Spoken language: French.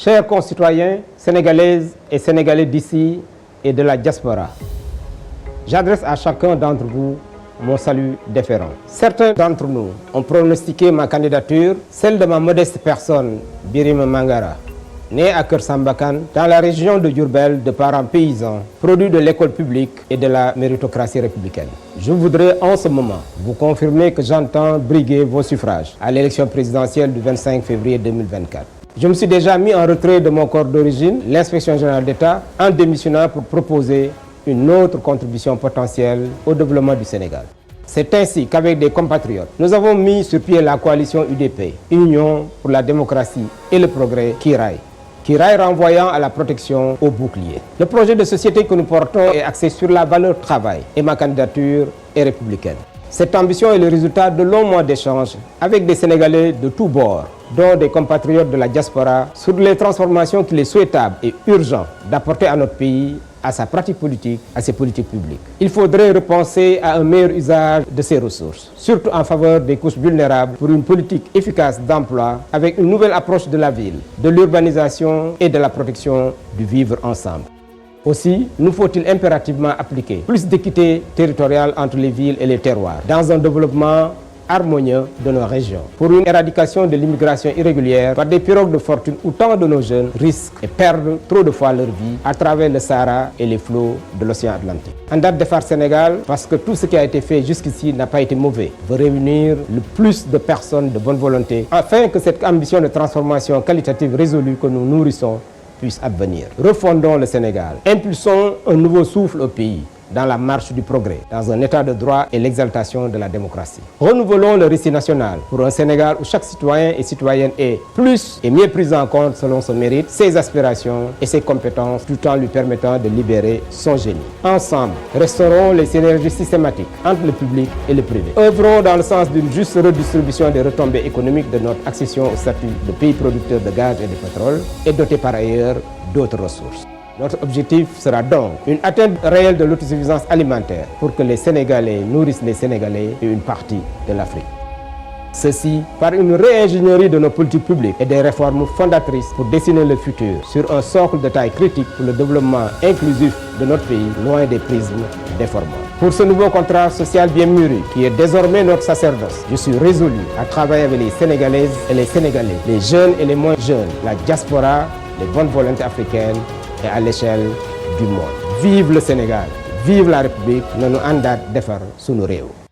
Chers concitoyens, sénégalaises et sénégalais d'ici et de la diaspora, j'adresse à chacun d'entre vous mon salut déférent. Certains d'entre nous ont pronostiqué ma candidature, celle de ma modeste personne, Birima Mangara, né à Keur Sambakan, dans la région de Diourbel, de parents paysans, produit de l'école publique et de la méritocratie républicaine. Je voudrais en ce moment vous confirmer que j'entends briguer vos suffrages à l'élection présidentielle du 25 février 2024. Je me suis déjà mis en retrait de mon corps d'origine, l'inspection générale d'État, en démissionnant pour proposer une autre contribution potentielle au développement du Sénégal. C'est ainsi qu'avec des compatriotes, nous avons mis sur pied la coalition UDP, Union pour la démocratie et le progrès, Kiraï renvoyant à la protection au bouclier. Le projet de société que nous portons est axé sur la valeur travail et ma candidature est républicaine. Cette ambition est le résultat de longs mois d'échanges avec des Sénégalais de tous bords, dont des compatriotes de la diaspora, sur les transformations qu'il est souhaitable et urgent d'apporter à notre pays, à sa pratique politique, à ses politiques publiques. Il faudrait repenser à un meilleur usage de ses ressources, surtout en faveur des couches vulnérables pour une politique efficace d'emploi avec une nouvelle approche de la ville, de l'urbanisation et de la protection du vivre ensemble. Aussi, nous faut-il impérativement appliquer plus d'équité territoriale entre les villes et les terroirs, dans un développement harmonieux de nos régions, pour une éradication de l'immigration irrégulière par des pirogues de fortune où tant de nos jeunes risquent et perdent trop de fois leur vie à travers le Sahara et les flots de l'océan Atlantique. En date de phare Sénégal, parce que tout ce qui a été fait jusqu'ici n'a pas été mauvais, veut réunir le plus de personnes de bonne volonté afin que cette ambition de transformation qualitative résolue que nous nourrissons puisse advenir. Refondons le Sénégal, impulsons un nouveau souffle au pays, dans la marche du progrès, dans un état de droit et l'exaltation de la démocratie. Renouvelons le récit national pour un Sénégal où chaque citoyen et citoyenne est plus et mieux pris en compte selon son mérite, ses aspirations et ses compétences, tout en lui permettant de libérer son génie. Ensemble, restaurons les synergies systématiques entre le public et le privé. Œuvrons dans le sens d'une juste redistribution des retombées économiques de notre accession au statut de pays producteur de gaz et de pétrole et doté par ailleurs d'autres ressources. Notre objectif sera donc une atteinte réelle de l'autosuffisance alimentaire pour que les Sénégalais nourrissent les Sénégalais et une partie de l'Afrique. Ceci par une réingénierie de nos politiques publiques et des réformes fondatrices pour dessiner le futur sur un socle de taille critique pour le développement inclusif de notre pays, loin des prismes déformants. Pour ce nouveau contrat social bien mûri, qui est désormais notre sacerdoce, je suis résolu à travailler avec les Sénégalaises et les Sénégalais, les jeunes et les moins jeunes, la diaspora, les bonnes volontés africaines, et à l'échelle du monde. Vive le Sénégal, vive la République, nous nous andat defar sunu réew.